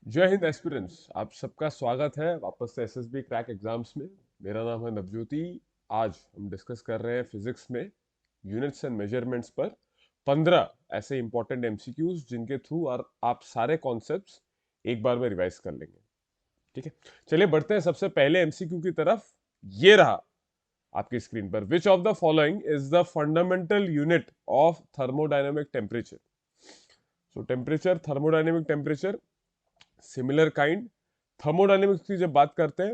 जय हिंद एस्पिरेंट्स, आप सबका स्वागत है वापस से एसएसबी क्रैक एग्जाम्स में। मेरा नाम है नवज्योति। आज हम डिस्कस कर रहे हैं फिजिक्स में यूनिट्स एंड मेजरमेंट्स पर 15 ऐसे इंपॉर्टेंट एमसीक्यूज जिनके थ्रू आप सारे कॉन्सेप्ट्स एक बार में रिवाइज कर लेंगे। ठीक है, चलिए बढ़ते हैं सबसे पहले एमसीक्यू की तरफ। ये रहा आपकी स्क्रीन पर। विच of the following is the fundamental unit of thermodynamic temperature? So temperature, thermodynamic temperature, similar kind. Thermodynamics की जब बात करते हैं,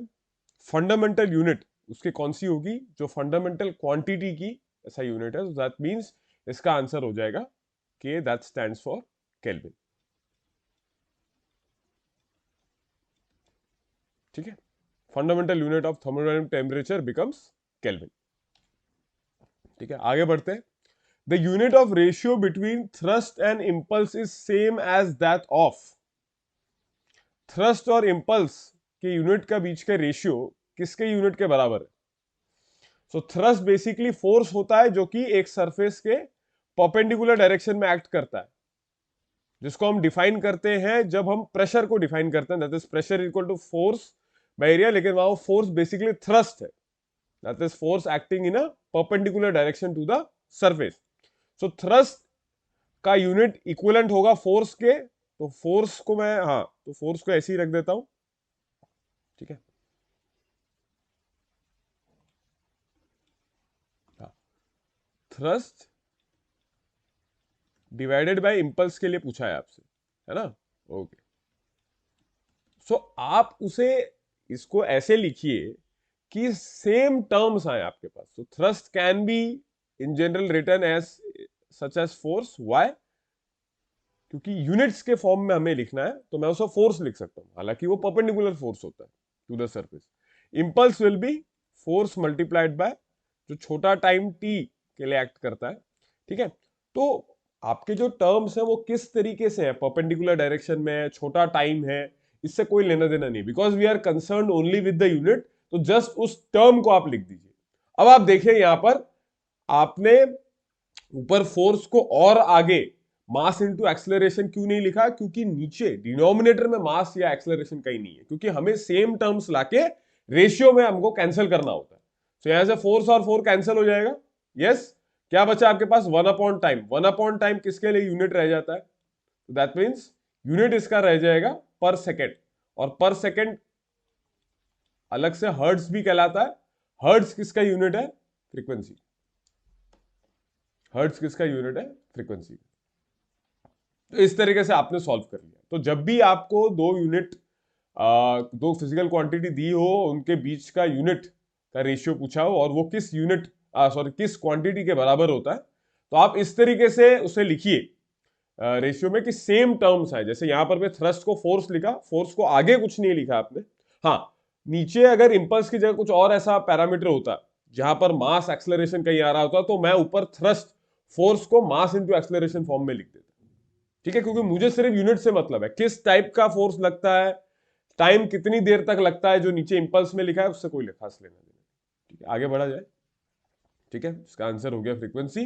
फंडामेंटल यूनिट उसकी कौन सी होगी? जो फंडामेंटल क्वांटिटी की ऐसा यूनिट है, दैट मींस इसका आंसर हो जाएगा के, दैट स्टैंड्स फॉर केल्विन। ठीक है, fundamental unit of thermodynamic temperature becomes kelvin. ठीक है, आगे बढ़ते हैं। The unit of ratio between thrust and impulse is same as that of. Thrust और इंपल्स के यूनिट का बीच का रेशियो किसके यूनिट के बराबर है? सो थ्रस्ट बेसिकली फोर्स होता है जो कि एक सरफेस के परपेंडिकुलर डायरेक्शन में एक्ट करता है, जिसको हम डिफाइन करते हैं जब हम प्रेशर को डिफाइन करते हैं, that is pressure equal to force by area. लेकिन वहां फोर्स बेसिकली थ्रस्ट है, that is force acting in a perpendicular direction to the surface. So thrust का यूनिट इक्विवेलेंट होगा फोर्स के। तो फोर्स को मैं, हाँ, तो फोर्स को ऐसे ही रख देता हूं। ठीक है, थ्रस्ट डिवाइडेड बाय इंपल्स के लिए पूछा है आपसे, है ना? ओके, सो आप उसे, इसको ऐसे लिखिए कि सेम टर्म्स आए आपके पास। So thrust can be in general written as such as force. Why? क्योंकि यूनिट्स के फॉर्म में हमें लिखना है, तो मैं उसे फोर्स लिख सकता हूं, हालांकि वो परपेंडिकुलर फोर्स होता है to the surface. Impulse will be force multiplied by जो छोटा टाइम टी के लिए एक्ट करता है। ठीक है, तो आपके जो टर्म्स है वो किस तरीके से है, परपेंडिकुलर डायरेक्शन में है, छोटा टाइम है, इससे कोई लेना देना नहीं, because we are concern only with the unit. तो जस्ट उस टर्म को आप लिख दीजिए। अब आप देखिए यहां पर आपने ऊपर फोर्स को और आगे मास इनटू एक्सेलरेशन क्यों नहीं लिखा? क्योंकि नीचे डिनोमिनेटर में मास या एक्सेलरेशन कहीं नहीं है, क्योंकि हमें सेम टर्म्स लाके रेशियो में हमको कैंसिल करना होता है। तो यहां से फोर्स और फोर कैंसिल हो जाएगा। यस, क्या बचा आपके पास? One upon time. One upon time किसके लिए यूनिट रह जाता है? तो दैट मीन्स यूनिट इसका रह जाएगा पर सेकेंड, और पर सेकेंड अलग से हर्ट्ज भी कहलाता है। हर्ट्ज किसका यूनिट है? फ्रीक्वेंसी। हर्ट्ज किसका यूनिट है? फ्रीक्वेंसी। तो इस तरीके से आपने सॉल्व कर लिया। तो जब भी आपको दो यूनिट, दो फिजिकल क्वांटिटी दी हो, उनके बीच का यूनिट का रेशियो पूछा हो और वो किस यूनिट, सॉरी, किस क्वांटिटी के बराबर होता है, तो आप इस तरीके से उसे लिखिए रेशियो में कि सेम टर्म्स है। जैसे यहां पर मैं थ्रस्ट को फोर्स लिखा, फोर्स को आगे कुछ नहीं लिखा आपने। हाँ, नीचे अगर इंपल्स की जगह कुछ और ऐसा पैरामीटर होता जहां पर मास एक्सेलरेशन कहीं आ रहा होता, तो मैं ऊपर थ्रस्ट फोर्स को मास इंटू एक्सेलरेशन फॉर्म में लिख देता। ठीक है, क्योंकि मुझे सिर्फ यूनिट से मतलब है, किस टाइप का फोर्स लगता है, टाइम कितनी देर तक लगता है, जो नीचे इंपल्स में लिखा है उससे कोई खास लेना देना। ठीक है, आगे बढ़ा जाए। ठीक है, इसका आंसर हो गया frequency.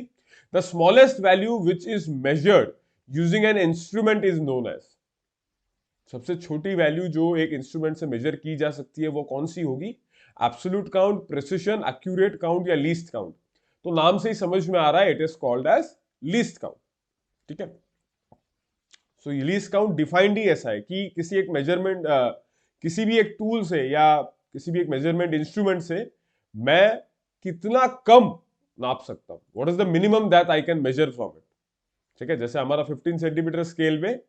The smallest value which is measured using an instrument is known as. सबसे छोटी वैल्यू जो एक इंस्ट्रूमेंट से मेजर की जा सकती है वो कौन सी होगी? Absolute count, precision, accurate count या लीस्ट काउंट? तो नाम से ही समझ में आ रहा है, it is called as least count. ठीक है, सो लीस्ट काउंट डिफाइंड ही ऐसा है कि किसी एक मेजरमेंट, किसी भी एक टूल से या किसी भी एक मेजरमेंट इंस्ट्रूमेंट से मैं कितना कम नाप सकता हूं, what is the minimum that I can measure from it. ठीक है, जैसे हमारा 15 सेंटीमीटर स्केल में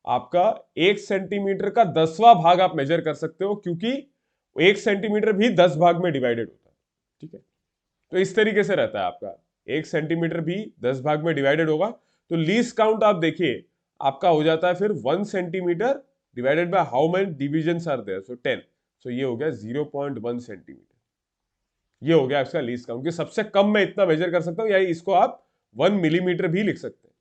आपका 1 सेंटीमीटर का 10वां भाग आप मेजर कर सकते हो, क्योंकि 1 सेंटीमीटर भी 10 भाग में डिवाइडेड होता है। ठीक है, तो इस तरीके से रहता है आपका, 1 सेंटीमीटर भी 10 भाग में डिवाइडेड होगा। तो लीस्ट काउंट आप देखिए आपका हो जाता है फिर 1 centimetre divided by how many division are there, so 10। So ये हो गया 0.1 सेंटीमीटर। ये हो गया इसका लीस्ट काउंट, कि सबसे कम मैं इतना मेजर कर सकता हूं, या इसको आप 1 मिलीमीटर भी लिख सकते हैं।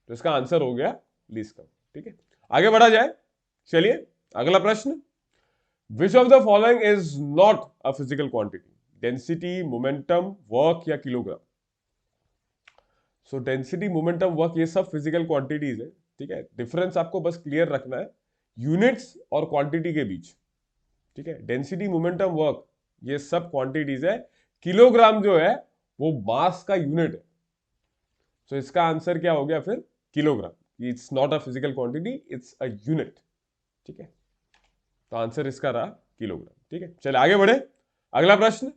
तो इसका आंसर हो गया लीस्ट काउंट। ठीक है, आगे बढ़ा जाए। चलिए अगला प्रश्न। Which of the following is not a physical quantity? Density, momentum, work या kilogram? So density, momentum, work ये सब फिजिकल क्वांटिटीज है। ठीक है, डिफरेंस आपको बस क्लियर रखना है। यूनिट्स और क्वांटिटी के बीच, ठीक है। डेंसिटी, मोमेंटम, वर्क, ये सब क्वांटिटीज है। किलोग्राम जो है वो मास का यूनिट है। तो इसका आंसर क्या हो गया फिर? Kilogram. It's not a physical quantity, it's a unit, ठीक है। तो आंसर इसका रहा किलोग्राम, ठीक है। चलिए आगे बढ़े। अगला प्रश्न,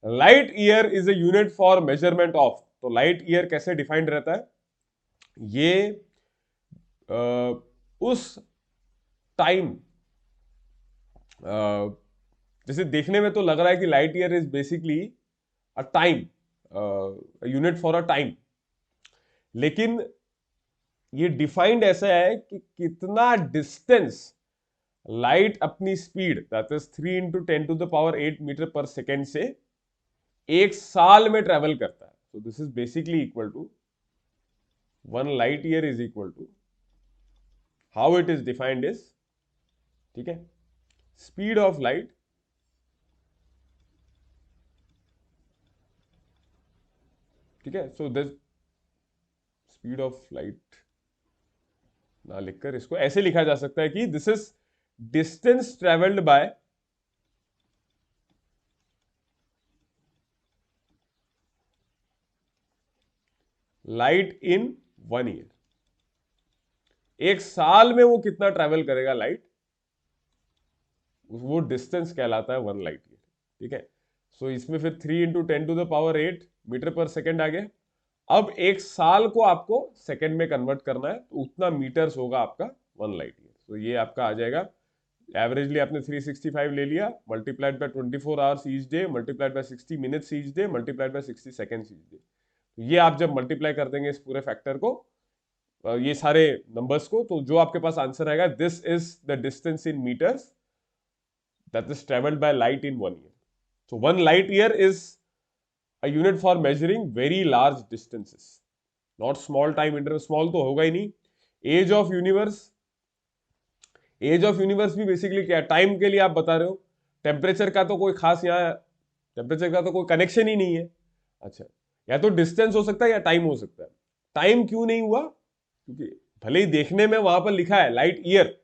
light year is a unit for measurement of. तो लाइट ईयर कैसे डिफाइंड रहता है? ये उस टाइम, जैसे देखने में तो लग रहा है कि light year is basically a time, unit for a time, लेकिन ये डिफाइंड ऐसा है कि कितना डिस्टेंस लाइट अपनी स्पीड, दैट इज 3 × 10⁸ मीटर पर सेकेंड से एक साल में ट्रेवल करता है। तो this is basically equal to 1 light year is equal to, how it is defined is, ठीक है, स्पीड ऑफ लाइट ठीक है। So this speed of light ना लिखकर इसको ऐसे लिखा जा सकता है कि this is distance travelled by light in 1 year. एक साल में वो कितना ट्रेवल करेगा लाइट, वो डिस्टेंस कहलाता है 1 लाइट ईयर, ठीक है। सो इसमें फिर 3 × 10⁸ मीटर पर सेकेंड आ गया। अब एक साल को आपको सेकेंड में कन्वर्ट करना है, तो उतना मीटर्स होगा आपका 1 लाइट ईयर। तो ये आपका आ जाएगा, एवरेजली आपने 365 ले लिया, multiplied by 24 hours each day, multiplied by 60 minutes each day, multiplied by 60 seconds each day. तो ये आप जब मल्टीप्लाई कर देंगे इस पूरे फैक्टर को, ये सारे नंबर्स को, तो जो आपके पास आंसर आएगा, this is the distance in metres that is traveled by light in 1 year. So 1 light year is a unit for measuring very large distances, not small time interval, small तो होगा ही नहीं। Age of universe, age of universe भी basically क्या है? Time के लिए आप बता रहे हो। टेम्परेचर का तो कोई खास यहाँ, टेम्परेचर का तो कोई कनेक्शन ही नहीं है। अच्छा, या तो डिस्टेंस हो सकता है या टाइम हो सकता है। टाइम क्यों नहीं हुआ? क्योंकि भले ही देखने में वहां पर लिखा है लाइट ईयर,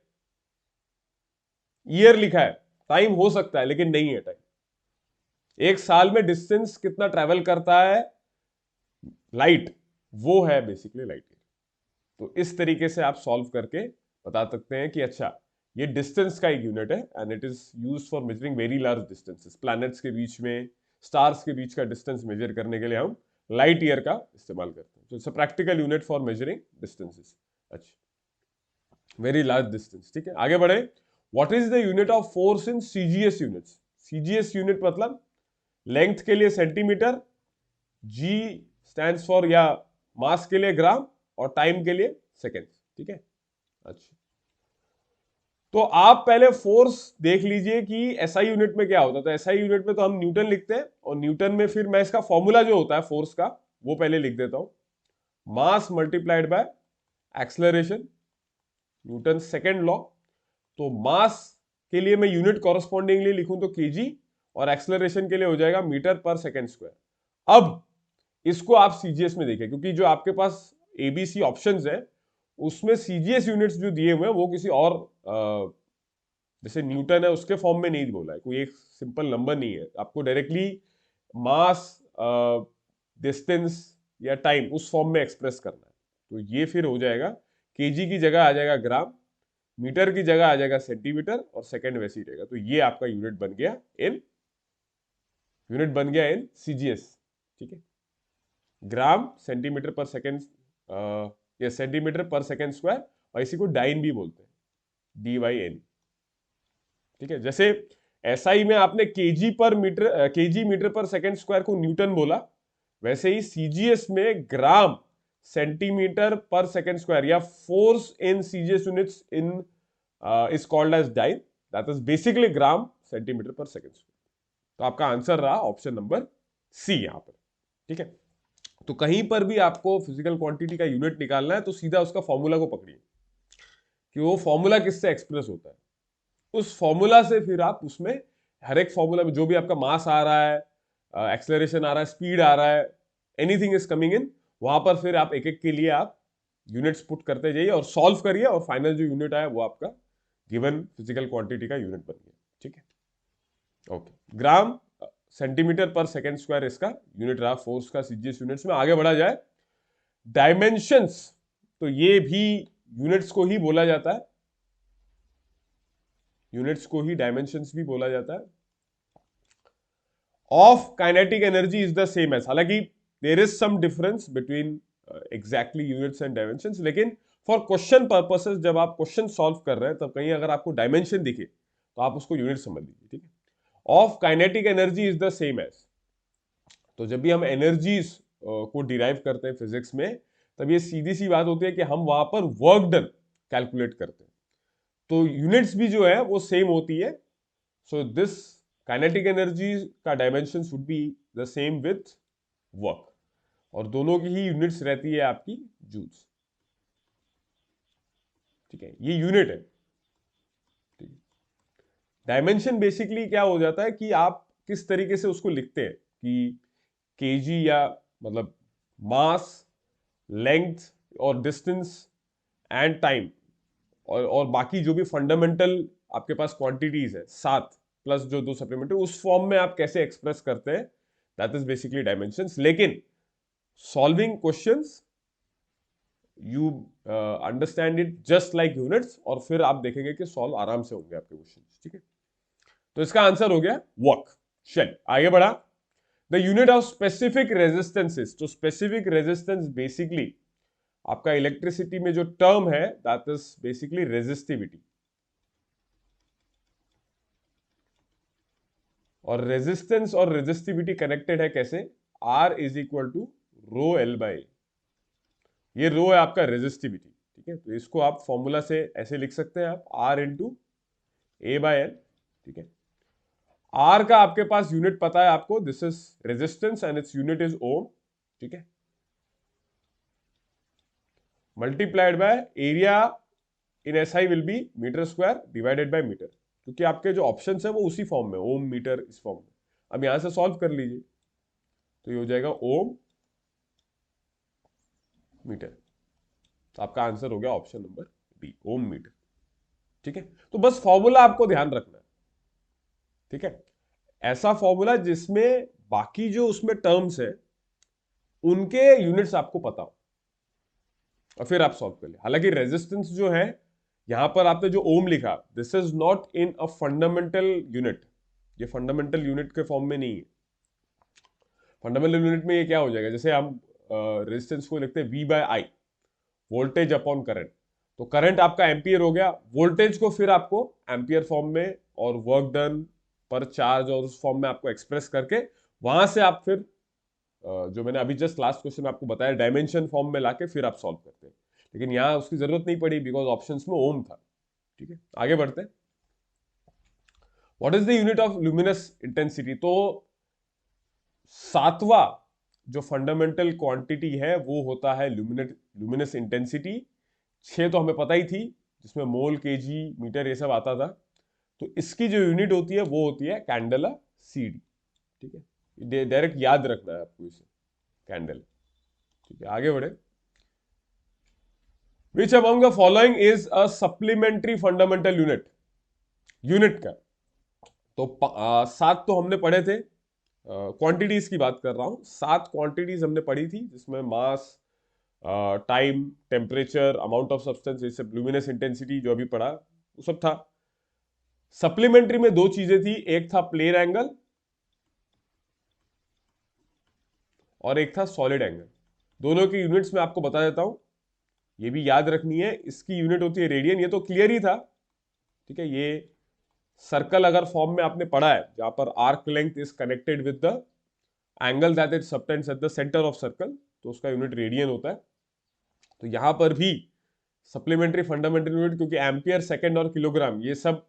ईयर लिखा है, टाइम हो सकता है लेकिन नहीं है टाइम। एक साल में डिस्टेंस कितना ट्रेवल करता है लाइट, वो है बेसिकली लाइट ईयर। तो इस तरीके से आप सॉल्व करके बता सकते हैं कि अच्छा, ये डिस्टेंस का एक यूनिट है and it is used for measuring very large distances. Planets के बीच में, स्टार्स के बीच का डिस्टेंस मेजर करने के लिए हम लाइट ईयर का इस्तेमाल करते हैं। तो it's a practical unit for measuring distances. अच्छा, वेरी लार्ज डिस्टेंस, ठीक है। आगे बढ़े। What is the unit of force in CGS units? CGS unit मतलब लेंथ के लिए सेंटीमीटर, जी स्टैंड्स फॉर या मास के लिए ग्राम, और टाइम के लिए सेकेंड्स, ठीक है। अच्छा, तो आप पहले फोर्स देख लीजिए कि एसआई यूनिट में क्या होता है। तो एसआई यूनिट में तो हम न्यूटन लिखते हैं, और न्यूटन में फिर मैं इसका फॉर्मूला जो होता है फोर्स का, वो पहले लिख देता हूं। Mass multiplied by acceleration, Newton second law. तो मास के लिए मैं यूनिट कॉरस्पॉन्डिंगली लिखूं तो केजी, और एक्सलरेशन के लिए हो जाएगा मीटर पर सेकेंड स्क्वायर। अब इसको आप सीजीएस में देखें, क्योंकि जो आपके पास एबीसी ऑप्शंस है उसमें सीजीएस यूनिट्स जो दिए हुए हैं वो किसी और जैसे न्यूटन है उसके फॉर्म में नहीं बोला है, कोई एक सिंपल नंबर नहीं है। आपको डायरेक्टली मास, डिस्टेंस या टाइम उस फॉर्म में एक्सप्रेस करना है। तो ये फिर हो जाएगा, केजी की जगह आ जाएगा ग्राम, मीटर की जगह आ जाएगा सेंटीमीटर, और सेकंड वैसे ही रहेगा। तो ये आपका यूनिट बन गया इन सीजीएस, ठीक है। ग्राम सेंटीमीटर पर सेकेंड, या सेंटीमीटर पर सेकेंड स्क्वायर, और इसी को डाइन भी बोलते हैं, DYN, ठीक है। जैसे एसआई में आपने केजी मीटर पर सेकेंड स्क्वायर को न्यूटन बोला, वैसे ही सीजीएस में gram centimetre per second square या force in CGS units in is called as dyne, that is basically gram centimetre per second square. तो आपका आंसर रहा ऑप्शन नंबर सी यहां पर, ठीक है। तो कहीं पर भी आपको फिजिकल क्वांटिटी का यूनिट निकालना है तो सीधा उसका फॉर्मूला को पकड़िए कि वो फॉर्मूला किससे एक्सप्रेस होता है। उस फॉर्मूला से फिर आप उसमें हर एक फॉर्मूला में जो भी आपका मास आ रहा है, एक्सेलरेशन आ रहा है, स्पीड आ रहा है, एनीथिंग इज कमिंग इन, वहां पर फिर आप एक एक के लिए आप यूनिट्स पुट करते जाइए और सॉल्व करिए, और फाइनल जो यूनिट आया वो आपका गिवन फिजिकल क्वांटिटी का यूनिट बन गया। ठीक है, ओके। ग्राम सेंटीमीटर पर सेकेंड स्क्वायर इसका यूनिट रहा फोर्स का सीजीएस यूनिट्स में। आगे बढ़ा जाए, डायमेंशंस, तो ये भी यूनिट्स को ही बोला जाता है, यूनिट्स को ही डायमेंशंस भी बोला जाता है। Of kinetic energy is the same as, हालांकि there is some difference between exactly units and dimensions, लेकिन फॉर क्वेश्चन पर्पसेस जब आप क्वेश्चन सॉल्व कर रहे हैं तब कहीं अगर आपको डायमेंशन दिखे तो आप उसको यूनिट समझ लीजिए। ठीक है, of kinetic energy is the same as, तो जब भी हम एनर्जीज को डिराइव करते हैं फिजिक्स में, तब ये सीधी सी बात होती है कि हम वहां पर वर्क डन कैलकुलेट करते हैं, तो यूनिट्स भी जो है वो सेम होती है। सो दिस काइनेटिक एनर्जी का dimension should be the same with work, और दोनों की ही यूनिट्स रहती है आपकी जूल्स। ठीक है, ये यूनिट है। ठीक है, डायमेंशन बेसिकली क्या हो जाता है कि आप किस तरीके से उसको लिखते हैं, कि केजी या मतलब मास, लेंथ और डिस्टेंस एंड टाइम, और बाकी जो भी फंडामेंटल आपके पास क्वांटिटीज है 7 प्लस जो 2 सप्लीमेंट्री, उस फॉर्म में आप कैसे एक्सप्रेस करते हैं, दैट इज बेसिकली डायमेंशंस। लेकिन solving questions you understand it just like units, और फिर आप देखेंगे कि सॉल्व आराम से होंगे आपके क्वेश्चंस। ठीक है, तो इसका आंसर हो गया वर्क। चल आगे बढ़ा, the unit of specific resistances, तो स्पेसिफिक रेजिस्टेंस बेसिकली आपका इलेक्ट्रिसिटी में जो टर्म है दैट इज बेसिकली रेजिस्टिविटी, और रेजिस्टेंस और रेजिस्टिविटी कनेक्टेड है कैसे, R is equal to rho L by, ये रो है आपका रेजिस्टिविटी। ठीक है, तो इसको आप फॉर्मूला से ऐसे लिख सकते हैं आप, R into A by L. ठीक है, R का आपके पास यूनिट पता है आपको, this is resistance and its unit is ohm. ठीक है, multiplied by area in SI will be metre square divided by metre, क्योंकि आपके जो ऑप्शंस है वो उसी फॉर्म में, ओम मीटर इस फॉर्म में। अब यहां से सॉल्व कर लीजिए, तो ये हो जाएगा ओम मीटर, तो आपका आंसर हो गया ऑप्शन नंबर बी, ओम मीटर। ठीक है, तो बस फॉर्मूला आपको ध्यान रखना है। ठीक है, ऐसा फॉर्मूला जिसमें बाकी जो उसमें टर्म्स है उनके यूनिट्स आपको पता हो, और फिर आप सॉल्व कर ले। हालांकि रेजिस्टेंस जो है यहां पर आपने जो ओम लिखा, this is not in a fundamental unit, ये फंडामेंटल यूनिट के फॉर्म में नहीं है। फंडामेंटल यूनिट में ये क्या हो जाएगा, जैसे हम रेजिस्टेंस को लिखते हैं V by I, voltage upon current, तो करंट आपका एम्पियर हो गया, वोल्टेज को फिर आपको एम्पियर फॉर्म में और वर्क डन पर चार्ज और उस फॉर्म में आपको एक्सप्रेस करके वहां से आप फिर जो मैंने अभी जस्ट लास्ट क्वेश्चन आपको बताया डायमेंशन फॉर्म में लाके फिर आप सॉल्व करते हैं, लेकिन यहां उसकी जरूरत नहीं पड़ी बिकॉज ऑप्शंस में ओम था। ठीक है, आगे बढ़ते हैं। What is the unit of luminous intensity, तो 7वां जो फंडामेंटल क्वांटिटी है वो होता है ल्यूमिनस इंटेंसिटी। 6 तो हमें पता ही थी, जिसमें मोल, केजी, मीटर ये सब आता था, तो इसकी जो यूनिट होती है वो होती है कैंडेला सीडी। ठीक है, डायरेक्ट याद रखना है आपको इसे, कैंडल। ठीक है, आगे बढ़े, which among the following is a supplementary fundamental unit, unit का, तो 7 तो हमने पढ़े थे, क्वांटिटीज की बात कर रहा हूं, 7 क्वांटिटीज हमने पढ़ी थी, जिसमें mass, time, temperature, amount of substance, ये सब, ल्यूमिनस इंटेंसिटी जो अभी पढ़ा वो सब था। सप्लीमेंट्री में 2 चीजें थी, एक था प्लेन एंगल और एक था सॉलिड एंगल। दोनों की यूनिट्स में आपको बता देता हूं, ये भी याद रखनी है, इसकी यूनिट होती है रेडियन, ये तो क्लियर ही था। ठीक है, ये सर्कल अगर फॉर्म में आपने पढ़ा है जहां पर arc length is connected with the angle that is subtends at the centre of circle, तो उसका यूनिट रेडियन होता है। तो यहां पर भी सप्लीमेंट्री फंडामेंटल यूनिट, क्योंकि एम्पियर, सेकंड और किलोग्राम ये सब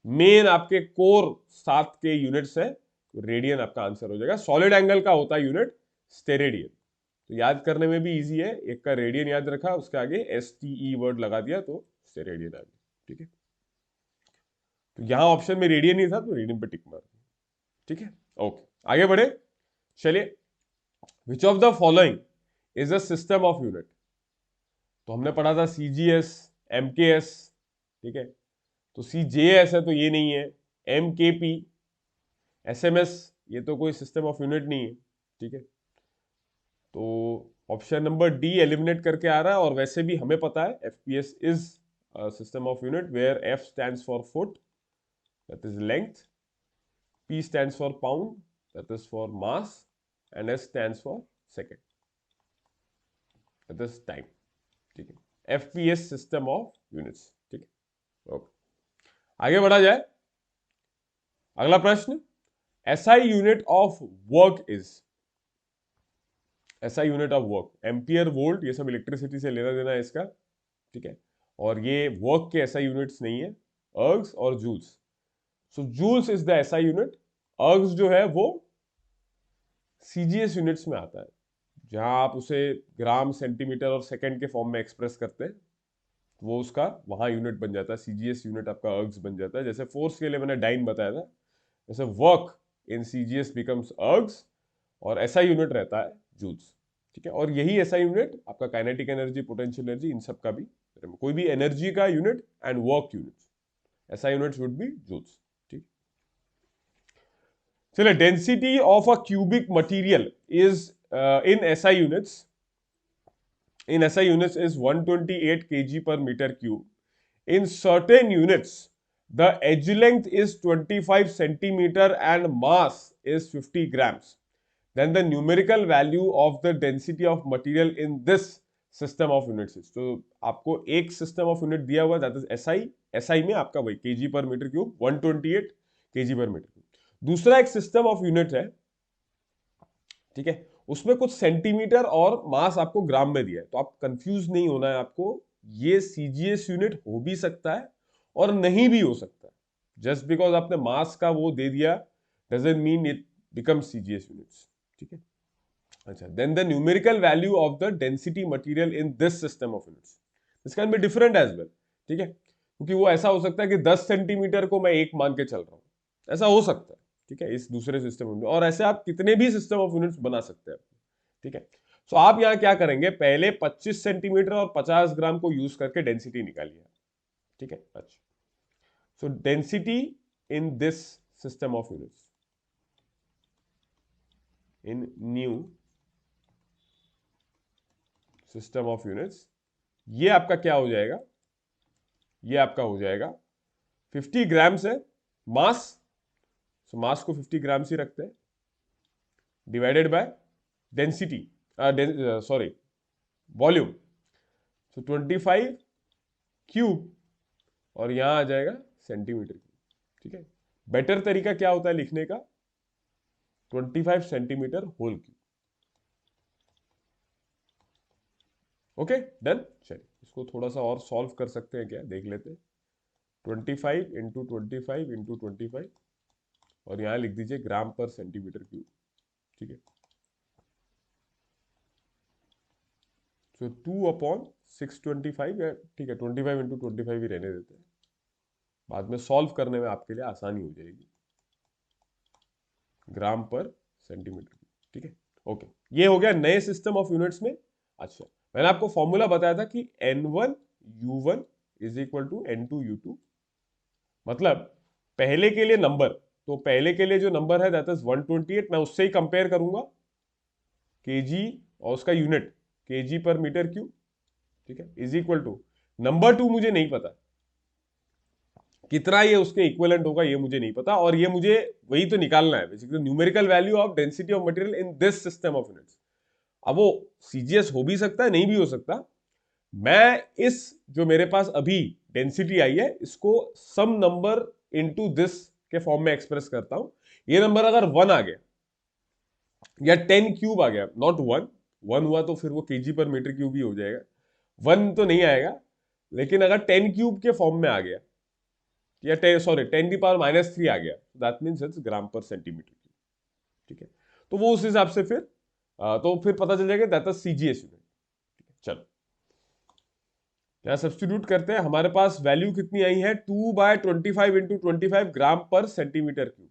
मेन आपके कोर 7 के यूनिट्स है, तो रेडियन आपका आंसर हो जाएगा। सॉलिड एंगल का होता है यूनिट स्टेरेडियन, तो याद करने में भी इजी है, एक का रेडियन याद रखा, उसके आगे STE वर्ड लगा दिया तो स्टेरेडियन आ गया। ठीक है, तो यहां ऑप्शन में रेडियन ही था तो रेडियन पे टिक मार। ठीक है, ओके, आगे बढ़े, चलिए, विच of the following is a system of unit, तो हमने पढ़ा था CGS, MKS। ठीक है, तो CJS है तो ये नहीं है, MKP, SMS ये तो कोई सिस्टम ऑफ यूनिट नहीं है, ठीक है। तो ऑप्शन नंबर डी एलिमिनेट करके आ रहा है, और वैसे भी हमें पता है FPS is system of unit where F stands for foot, that is length, P stands for pound, that is for mass, and S stands for second, that is time, ठीक है। FPS सिस्टम ऑफ यूनिट्स, ठीक है। Okay, आगे बढ़ा जाए। अगला प्रश्न, SI unit of work is, SI unit of work, ampere, volt, ये सब इलेक्ट्रिसिटी से लेना देना है इसका, ठीक है। और ये वर्क के SI यूनिट्स नहीं है, अर्ग्स और joules. So joules is the SI unit, ergs जो है वो CGS यूनिट्स में आता है, जहां आप उसे ग्राम, सेंटीमीटर और सेकंड के फॉर्म में एक्सप्रेस करते हैं, वो उसका वहां यूनिट बन जाता है, CGS यूनिट आपका अर्ग्स बन जाता है। जैसे फोर्स के लिए मैंने डाइन बताया था, जैसे वर्क इन CGS बिकम्स अर्ग्स, और SI यूनिट रहता है जूल्स, ठीक है। और यही SI यूनिट आपका काइनेटिक एनर्जी, पोटेंशियल एनर्जी, इन सब का भी, कोई भी एनर्जी का unit and work unit, SI unit would be joules, ठीक। चलिए, density of a cubic material is in SI units, is 128 kg per meter cube. In certain units, the edge length is 25 centimeter and mass is 50 grams. Then the numerical value of the density of material in this system of units is. तो आपको एक system of unit दिया हुआ, that is SI, SI में आपका वही kg per meter cube, 128 kg per meter cube. दूसरा एक system of unit है, ठीक है, उसमें कुछ सेंटीमीटर और मास आपको ग्राम में दिया है। तो आप कंफ्यूज नहीं होना है आपको, ये CGS यूनिट हो भी सकता है और नहीं भी हो सकता है। जस्ट बिकॉज आपने मास का वो दे दिया doesn't mean it becomes CGS units, ठीक है। अच्छा, then the numerical value of the density material in this system of units, this can be different as well, ठीक है, क्योंकि वो ऐसा हो सकता है कि 10 सेंटीमीटर को मैं 1 मान के चल रहा हूं, ऐसा हो सकता है, ठीक है, इस दूसरे सिस्टम में। और ऐसे आप कितने भी सिस्टम ऑफ यूनिट्स बना सकते हैं, ठीक है। सो आप यहां क्या करेंगे, पहले 25 सेंटीमीटर और 50 ग्राम को यूज करके डेंसिटी निकालिए, ठीक है। अच्छा, सो density in this system of units in new system of units, ये आपका क्या हो जाएगा, ये आपका हो जाएगा 50 ग्राम्स है मास, सो मास को 50 ग्राम्स ही रखते हैं, divided by density, sorry volume, so 25 cube, और यहां आ जाएगा सेंटीमीटर क्यूब, ठीक है। बेटर तरीका क्या होता है लिखने का, 25 centimetre whole cube, okay done. चलिए, इसको थोड़ा सा और सॉल्व कर सकते हैं क्या, देख लेते हैं। 25 इंटू 25 इंटू 25, और यहां लिख दीजिए ग्राम पर सेंटीमीटर क्यूब, ठीक है। सो 2/625, या ठीक है 25 इंटू 25 ही रहने देते हैं, बाद में सॉल्व करने में आपके लिए आसानी हो जाएगी, ग्राम पर सेंटीमीटर, ठीक है। ओके, ये हो गया नए सिस्टम ऑफ यूनिट्स में। अच्छा, मैंने आपको फॉर्मूला बताया था कि N1U1 is equal to N2U2, मतलब पहले के लिए नंबर, तो पहले के लिए जो नंबर है दैट इज 128, मैं उससे ही कंपेयर करूंगा केजी, और उसका यूनिट केजी पर मीटर क्यूब, ठीक है, इज इक्वल टू नंबर 2 मुझे नहीं पता कितना ये उसके इक्विवेलेंट होगा, ये मुझे नहीं पता, और ये मुझे वही तो निकालना है basically, numerical value of density of material in this system of units. अब वो CGS हो भी सकता है, नहीं भी हो सकता। मैं इस जो मेरे पास अभी डेंसिटी आई है, इसको सम नंबर इनटू दिस के फॉर्म में एक्सप्रेस करता हूं। ये नंबर अगर 1 आ गया या 10 क्यूब आ गया, नॉट 1 हुआ तो फिर वो केजी पर मीटर क्यूब ही हो जाएगा, 1 तो नहीं आएगा, लेकिन अगर 10 क्यूब के फॉर्म में आ गया, या 10 की पावर -3 आ गया, दैट मीन्स इट्स ग्राम पर सेंटीमीटर क्यूब, ठीक है। तो वो उस हिसाब से फिर तो फिर पता चल जाएगा दैट इज CGS यूनिट, चलो यहां सब्स्टिट्यूट करते हैं, हमारे पास वैल्यू कितनी आई है, 2/25 इंटू 25 ग्राम पर सेंटीमीटर क्यूब।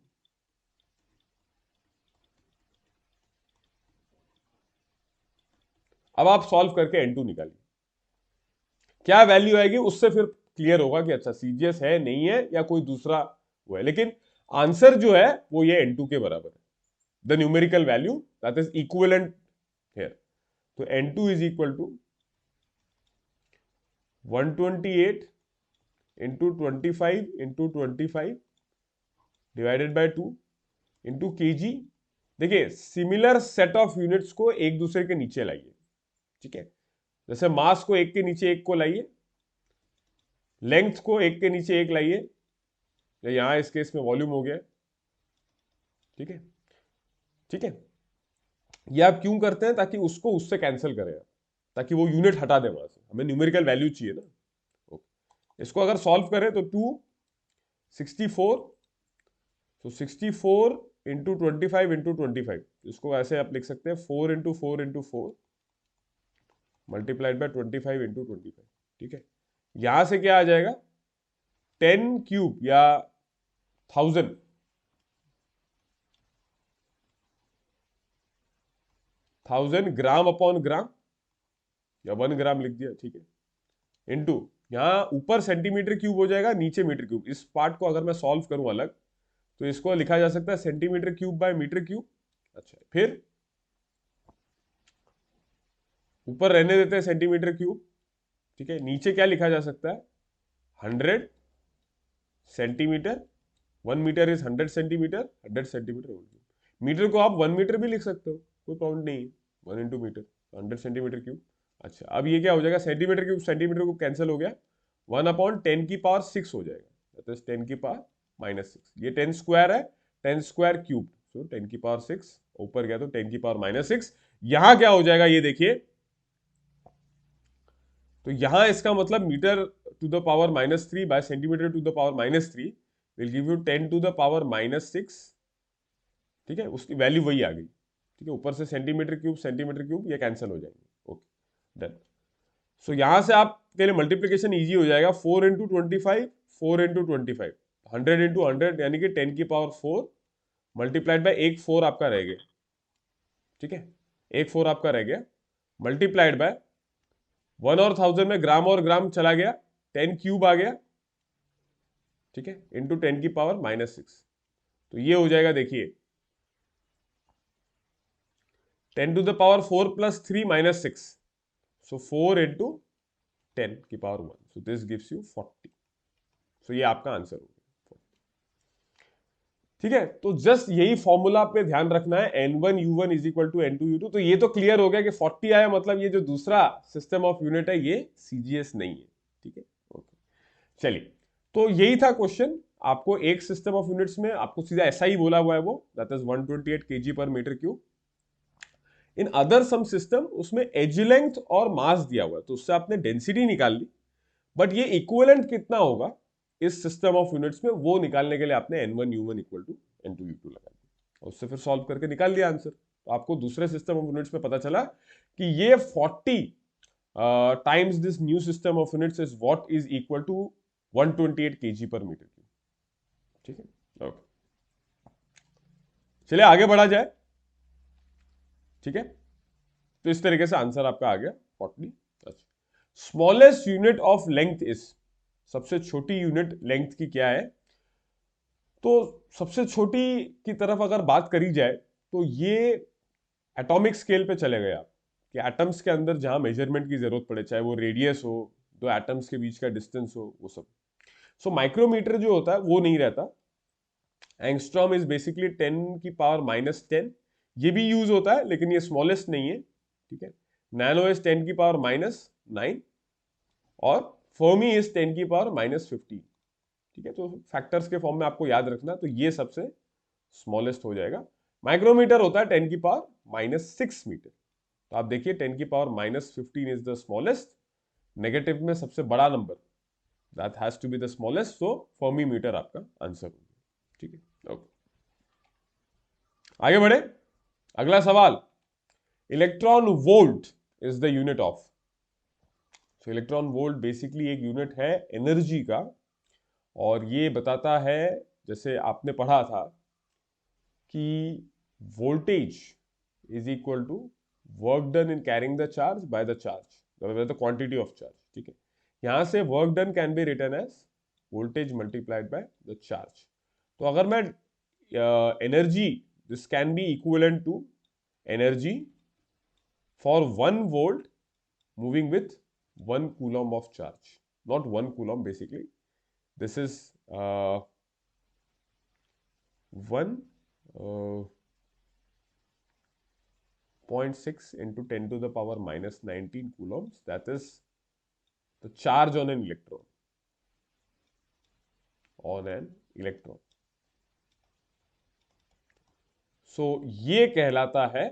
अब आप सॉल्व करके N2 निकालिए, क्या वैल्यू आएगी उससे फिर क्लियर होगा कि अच्छा सीजीएस है नहीं है या कोई दूसरा वो है, लेकिन आंसर जो है वो ये N2 के बराबर है, the numerical value that is equivalent here. तो N2 is equal to 128 into 25 into 25 divided by 2 into KG. देखिए सिमिलर सेट ऑफ यूनिट्स को एक दूसरे के नीचे लाइए, ठीक है। जैसे मास को एक के नीचे एक को लाइए, लेंथ को एक के नीचे एक लाइए, यहां इस केस में वॉल्यूम हो गया, ठीक है, ठीक है। ये आप क्यों करते हैं? ताकि उसको उससे कैंसिल करें, ताकि वो यूनिट हटा दे वहां से, हमें न्यूमेरिकल वैल्यू चाहिए ना। इसको अगर सॉल्व करें तो 264, तो 64 इंटू 25 इंटू 25, इसको ऐसे आप लिख सकते हैं 4 into 4 into 4 multiplied by 25 into 25, ठीक है। यहां से क्या आ जाएगा 10 क्यूब या 1000, 1000 ग्राम अपॉन ग्राम या 1 ग्राम लिख दिया, ठीक है, इंटू यहां ऊपर सेंटीमीटर क्यूब हो जाएगा, नीचे मीटर क्यूब। इस पार्ट को अगर मैं सॉल्व करूं अलग तो इसको लिखा जा सकता है centimetre cube by metre cube. अच्छा, फिर ऊपर रहने देते हैं सेंटीमीटर क्यूब, ठीक है। नीचे क्या लिखा जा सकता है 100 centimetre, 1 metre is 100 centimetre, 100 centimetre. Metre को आप 1 मीटर भी लिख सकते हो, कोई प्रॉब्लम नहीं है, 1 इंटू मीटर 100 सेंटीमीटर क्यूब। अच्छा, अब ये क्या हो जाएगा centimetre cube centimetre cube cancel हो गया, 1/10⁻⁶ हो जाएगा, 10⁻⁻6। ये 10 स्क्वायर है, 10 स्क्वायर क्यूब, सो 10⁻⁶, ऊपर गया तो 10⁻⁻6। यहां क्या हो जाएगा ये देखिए, तो यहां इसका मतलब metre to the power -3 by centimetre to the power -3 will give you 10 to the power -6, ठीक है। उसकी वैल्यू वही आ गई, ठीक है। ऊपर से सेंटीमीटर क्यूब ये कैंसिल हो जाएंगे, ओके डन। सो यहां से आपके लिए मल्टीप्लीकेशन इजी हो जाएगा, 4 इंटू 25, 4 इंटू 25, 100 इंटू 100 यानी कि 10⁻⁴ मल्टीप्लाइड बाय एक 4 आपका रह गया, ठीक है, एक 4 आपका रह गया, मल्टीप्लाइड बाय 1 और 1000 में ग्राम और ग्राम चला गया, 10 क्यूब आ गया, ठीक है, इंटू 10⁻⁻6। तो ये हो जाएगा देखिए 10 to the power 4 plus 3 minus 6, so 4 into 10⁻1, so this gives you 40। So ये आपका आंसर होगा, ठीक है। तो जस्ट यही फॉर्मूला पे ध्यान रखना है, N1U1 is equal to N2U2। तो ये तो क्लियर हो गया कि 40 आया, मतलब ये जो दूसरा सिस्टम ऑफ यूनिट है ये सीजीएस नहीं है, ठीक है, ओके। चलिए, तो यही था क्वेश्चन। आपको एक सिस्टम ऑफ यूनिट्स में आपको सीधा ऐसा ही बोला हुआ है, वो that is 128 kg per metre cube. In other some system उसमें एज लेंथ और मास दिया हुआ है, तो उससे आपने डेंसिटी निकाल ली, बट ये इक्विवेलेंट कितना होगा इस सिस्टम ऑफ यूनिट्स में वो निकालने के लिए आपने N1U1 इक्वल टू N2U2 लगा दिया, और उससे फिर सॉल्व करके निकाल दिया आंसर। तो आपको दूसरे सिस्टम ऑफ यूनिट्स में पता चला कि ये 40 times this new system of units is what is equal to 128 kg per metre cube, ठीक है, ओके। चलिए आगे बढ़ा जाए, ठीक है। तो इस तरीके से आंसर आपका आ गया 40। अच्छा, smallest unit of length is, सबसे छोटी यूनिट लेंथ की क्या है? तो सबसे छोटी की तरफ अगर बात करी जाए तो ये एटॉमिक स्केल पे चले गए आप, कि एटम्स के अंदर जहां मेजरमेंट की जरूरत पड़े, चाहे वो रेडियस हो, दो एटम्स के बीच का डिस्टेंस हो, वो सब। सो माइक्रोमीटर जो होता है वो नहीं रहता। एंगस्ट्रॉम इज बेसिकली 10⁻⁻10, ये भी यूज होता है लेकिन ये स्मॉलेस्ट नहीं है, ठीक है। नैनो इज 10⁻⁻9 और फर्मी इज 10⁻⁻15, ठीक है। तो फैक्टर्स के फॉर्म में आपको याद रखना, तो ये सबसे स्मॉलेस्ट हो जाएगा। माइक्रोमीटर होता है 10⁻⁻6 मीटर, तो आप देखिए 10⁻⁻15 इज द स्मॉलेस्ट, नेगेटिव में सबसे बड़ा number, that has to be the smallest, so fermi metre आपका आंसर होगा, ठीक है, ओके। आगे बढ़े, अगला सवाल, electron volt is the unit of. So electron volt basically एक यूनिट है एनर्जी का, और ये बताता है, जैसे आपने पढ़ा था कि voltage is equal to work done in carrying the charge by the charge, the quantity of charge, ठीक है। यहां से work done can be written as voltage multiplied by the charge. तो अगर मैं energy, this can be equivalent to energy for 1 volt moving with 1 coulomb of charge, not 1 coulomb basically. This is 1.6 into 10 to the power minus 19 coulombs. That is the charge on an electron. So ये कहलाता है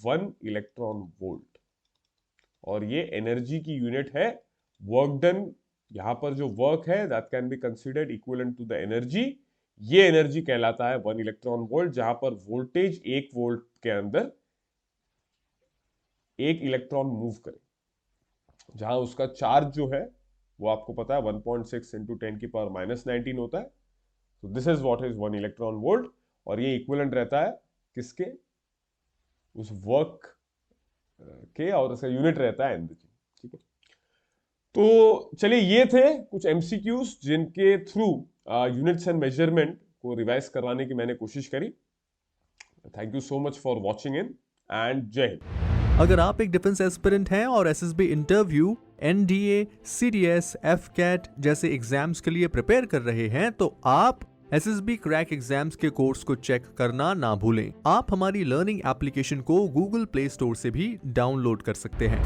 1 electron volt, और ये energy की unit है work done. यहां पर जो वर्क है that can be considered equivalent to the energy. ये एनर्जी कहलाता है 1 इलेक्ट्रॉन वोल्ट, जहां पर वोल्टेज 1 वोल्ट के अंदर 1 इलेक्ट्रॉन मूव करे, जहां उसका चार्ज जो है वो आपको पता है 1.6 इंटू 10 की पावर माइनस 19 होता है। तो this is what is 1 electron volt, और ये इक्विवेलेंट रहता है किसके, उस वर्क के, और उसका यूनिट रहता है एनर्जी। ठीक है, तो चलिए ये थे कुछ एमसीक्यूज जिनके थ्रू यूनिट्स एंड मेजरमेंट को रिवाइज करवाने की मैंने कोशिश करी। Thank you so much for watching in, and जय हिंद। अगर आप एक डिफेंस एस्पिरेंट हैं और SSB interview, NDA, CDS, AFCAT जैसे एग्जाम्स के लिए प्रिपेयर कर रहे हैं, तो आप एसएसबी क्रैक एग्जाम्स के कोर्स को चेक करना ना भूलें। आप हमारी लर्निंग एप्लीकेशन को गूगल प्ले स्टोर से भी डाउनलोड कर सकते हैं।